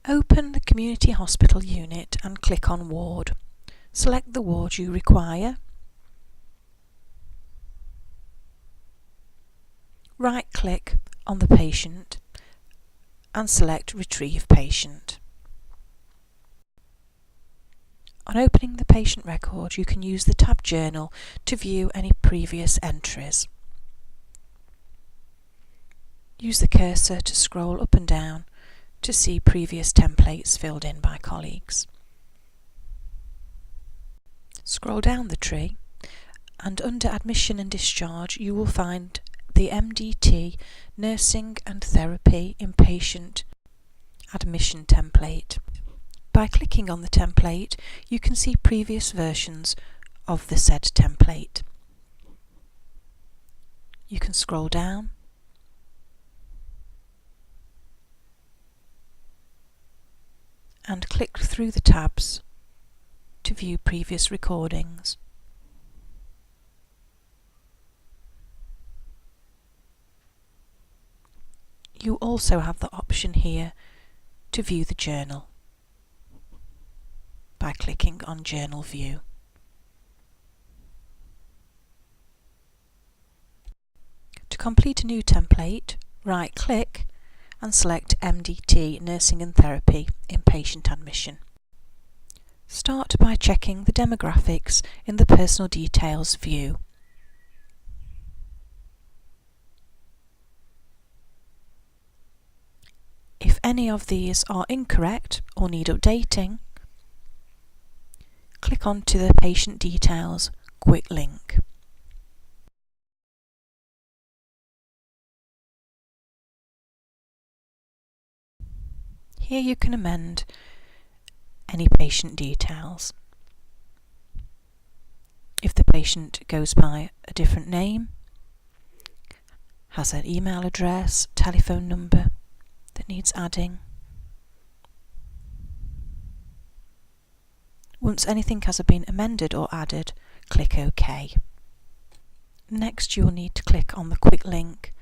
Open the Community Hospital unit and click on Ward. Select the ward you require. Right-click on the patient and select Retrieve Patient. On opening the patient record, you can use the tab Journal to view any previous entries. Use the cursor to scroll up and down to see previous templates filled in by colleagues. Scroll down the tree and under Admission and Discharge you will find the MDT Nursing and Therapy Inpatient Admission template. By clicking on the template, you can see previous versions of the said template. You can scroll down and click through the tabs to view previous recordings. You also have the option here to view the journal by clicking on Journal View. To complete a new template, right-click and select MDT Nursing and Therapy Inpatient Admission. Start by checking the demographics in the Personal Details view. If any of these are incorrect or need updating, click onto the Patient Details quick link. Here you can amend any patient details. If the patient goes by a different name, has an email address, telephone number that needs adding. Once anything has been amended or added, click OK. Next you will need to click on the quick link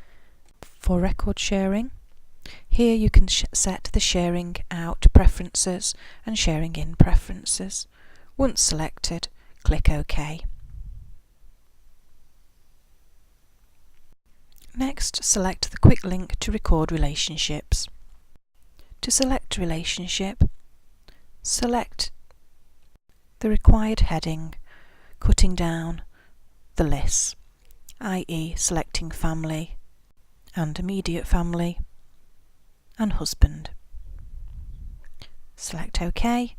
for record sharing. Here you can set the sharing out preferences and sharing in preferences. Once selected, click OK. Next, select the quick link to record relationships. To select a relationship, select the required heading, cutting down the lists, i.e. selecting family and immediate family and husband. Select OK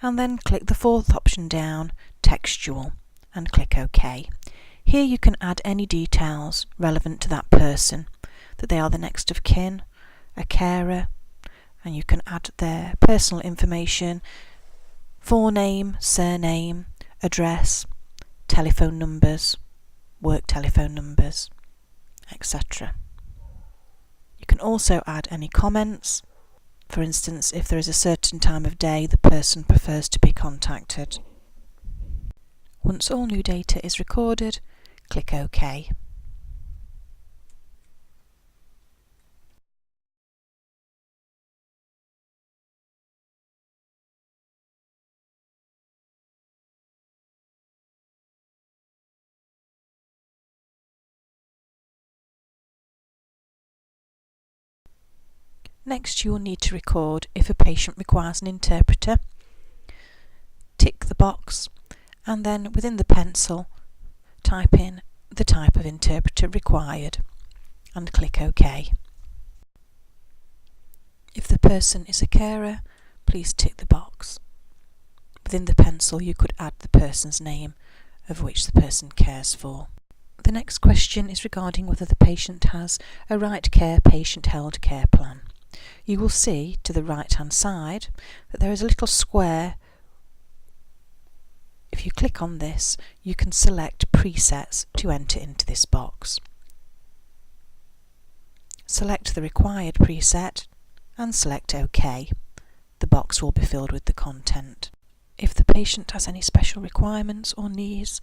and then click the fourth option down, Textual, and click OK. Here you can add any details relevant to that person, that they are the next of kin, a carer, and you can add their personal information, forename, surname, address, telephone numbers, work telephone numbers, etc. You can also add any comments, for instance if there is a certain time of day the person prefers to be contacted. Once all new data is recorded, click OK. Next you will need to record if a patient requires an interpreter. Tick the box and then within the pencil type in the type of interpreter required and click OK. If the person is a carer, please tick the box. Within the pencil you could add the person's name of which the person cares for. The next question is regarding whether the patient has a Right Care Patient Held Care Plan. You will see to the right hand side that there is a little square. If you click on this, you can select presets to enter into this box. Select the required preset and select OK. The box will be filled with the content. If the patient has any special requirements or needs,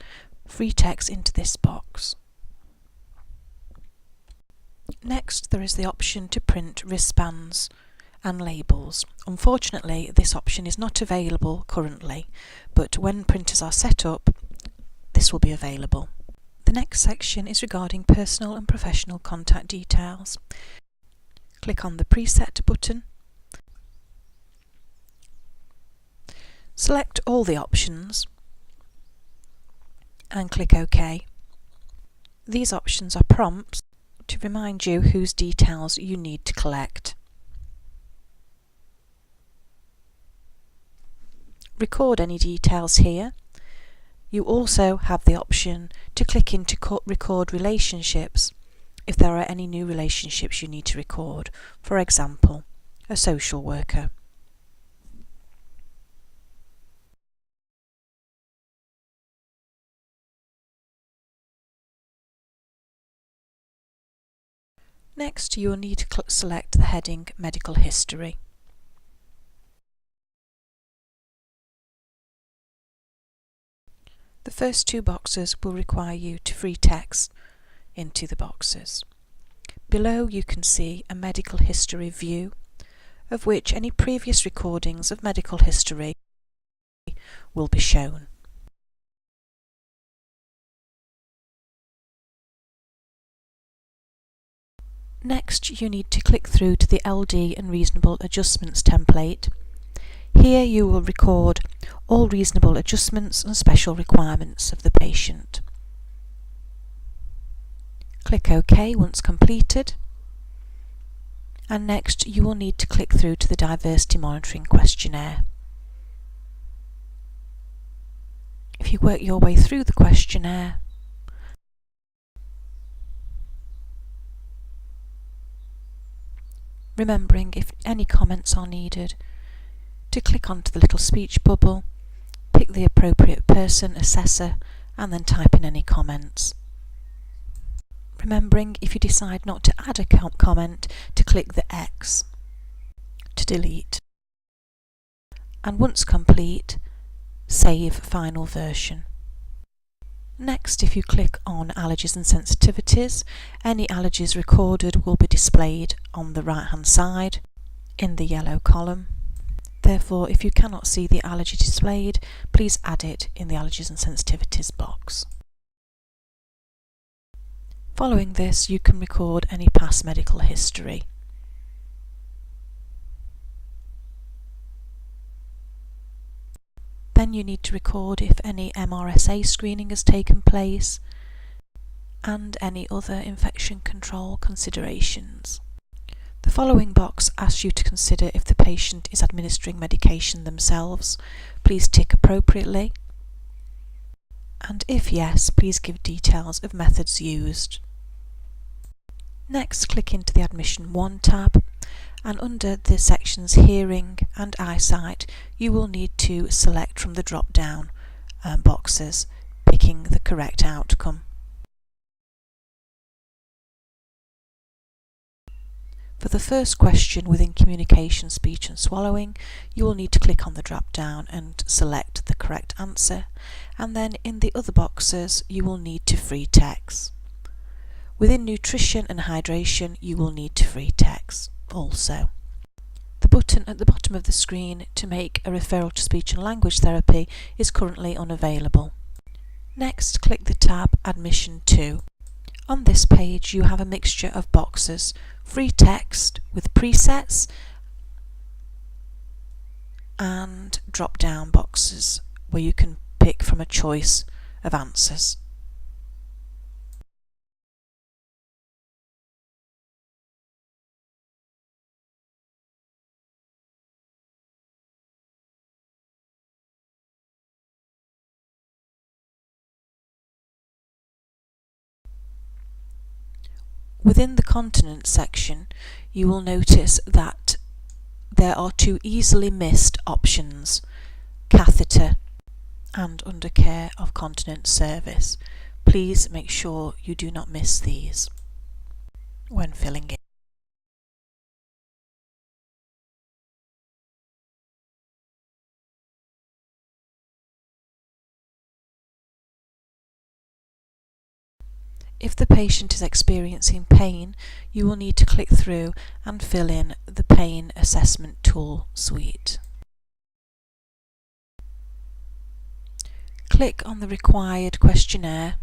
free text into this box. Next, there is the option to print wristbands and labels. Unfortunately, this option is not available currently, but when printers are set up, this will be available. The next section is regarding personal and professional contact details. Click on the Preset button. Select all the options and click OK. These options are prompts to remind you whose details you need to collect. Record any details here. You also have the option to click into record relationships if there are any new relationships you need to record, for example, a social worker. Next, you will need to select the heading Medical History. The first two boxes will require you to free text into the boxes. Below you can see a medical history view, of which any previous recordings of medical history will be shown. Next, you need to click through to the LD and Reasonable Adjustments template. Here you will record all reasonable adjustments and special requirements of the patient. Click OK once completed, and next you will need to click through to the Diversity Monitoring Questionnaire. If you work your way through the questionnaire, remembering if any comments are needed, to click onto the little speech bubble, pick the appropriate person, assessor, and then type in any comments. Remembering if you decide not to add a comment, to click the X to delete. And once complete, save final version. Next, if you click on Allergies and Sensitivities, any allergies recorded will be displayed on the right hand side in the yellow column. Therefore, if you cannot see the allergy displayed, please add it in the Allergies and Sensitivities box. Following this, you can record any past medical history. Then you need to record if any MRSA screening has taken place and any other infection control considerations. The following box asks you to consider if the patient is administering medication themselves. Please tick appropriately, and if yes, please give details of methods used. Next, click into the Admission 1 tab, and under the sections Hearing and Eyesight, you will need to select from the drop-down boxes, picking the correct outcome. For the first question within Communication, Speech and Swallowing, you will need to click on the drop-down and select the correct answer, and then in the other boxes you will need to free text. Within Nutrition and Hydration, you will need to free text also. The button at the bottom of the screen to make a referral to speech and language therapy is currently unavailable. Next, click the tab Admission 2. On this page you have a mixture of boxes, free text with presets and drop-down boxes where you can pick from a choice of answers. Within the continence section, you will notice that there are two easily missed options, catheter and under care of continence service. Please make sure you do not miss these when filling in. If the patient is experiencing pain, you will need to click through and fill in the Pain Assessment Tool suite. Click on the required questionnaire .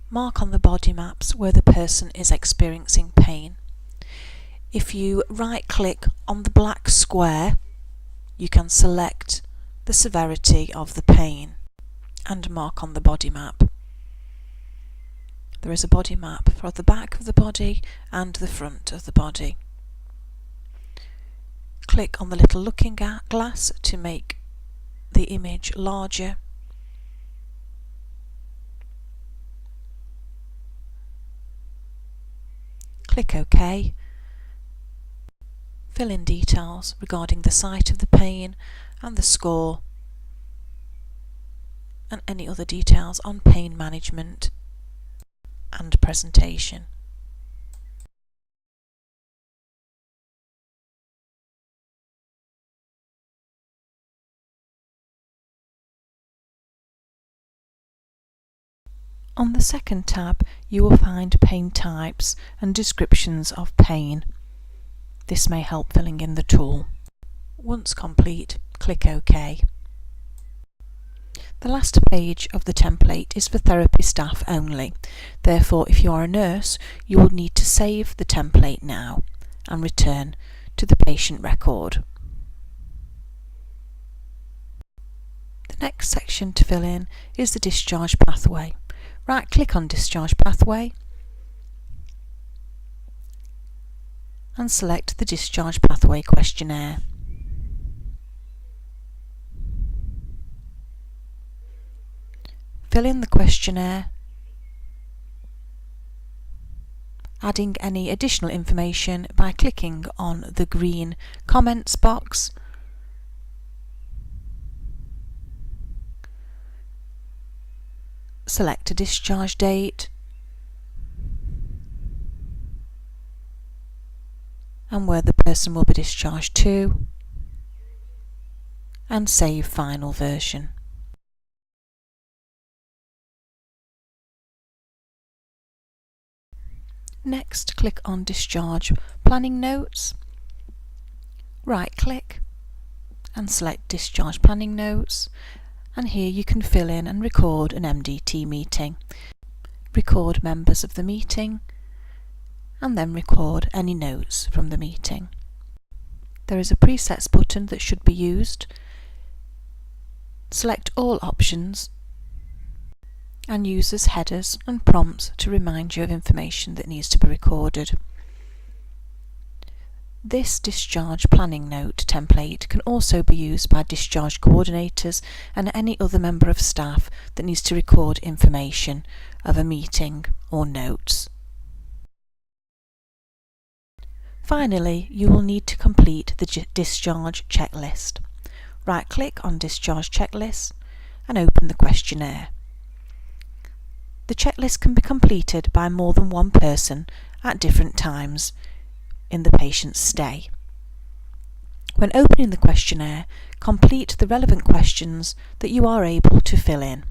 Mark on the body maps where the person is experiencing pain. If you right-click on the black square, you can select the severity of the pain and mark on the body map. There is a body map for the back of the body and the front of the body. Click on the little looking glass to make the image larger. Click OK. Fill in details regarding the site of the pain and the score and any other details on pain management and presentation. On the second tab, you will find pain types and descriptions of pain. This may help filling in the tool. Once complete, click OK. The last page of the template is for therapy staff only. Therefore, if you are a nurse, you will need to save the template now and return to the patient record. The next section to fill in is the discharge pathway. Right-click on Discharge Pathway and select the Discharge Pathway questionnaire. Fill in the questionnaire, adding any additional information by clicking on the green comments box. Select a discharge date and where the person will be discharged to, and save final version. Next, click on Discharge Planning Notes. Right-click and select Discharge Planning Notes, and here you can fill in and record an MDT meeting. Record members of the meeting and then record any notes from the meeting. There is a presets button that should be used. Select all options and use as headers and prompts to remind you of information that needs to be recorded. This discharge planning note template can also be used by discharge coordinators and any other member of staff that needs to record information of a meeting or notes. Finally, you will need to complete the discharge checklist. Right-click on Discharge Checklist and open the questionnaire. The checklist can be completed by more than one person at different times in the patient's stay. When opening the questionnaire, complete the relevant questions that you are able to fill in.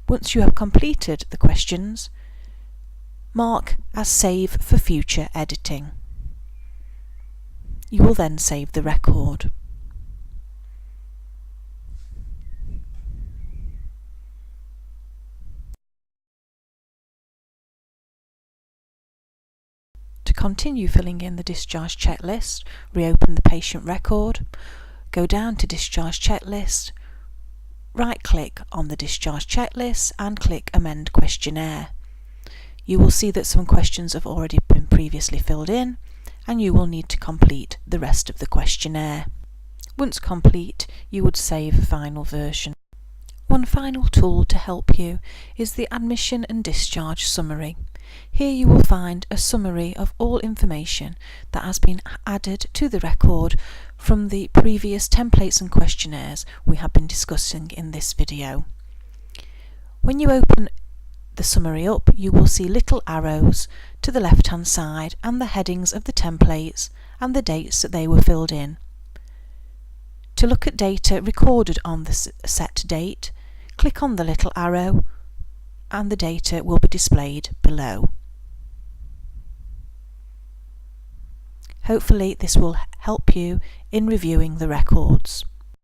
Once you have completed the questions, mark as Save for future editing. You will then save the record. To continue filling in the discharge checklist, reopen the patient record, go down to Discharge Checklist, right-click on the discharge checklist and click Amend Questionnaire. You will see that some questions have already been previously filled in and you will need to complete the rest of the questionnaire. Once complete, you would save a final version. One final tool to help you is the Admission and Discharge Summary. Here you will find a summary of all information that has been added to the record from the previous templates and questionnaires we have been discussing in this video. When you open the summary up, you will see little arrows to the left-hand side and the headings of the templates and the dates that they were filled in. To look at data recorded on the set date, click on the little arrow and the data will be displayed below. Hopefully this will help you in reviewing the records.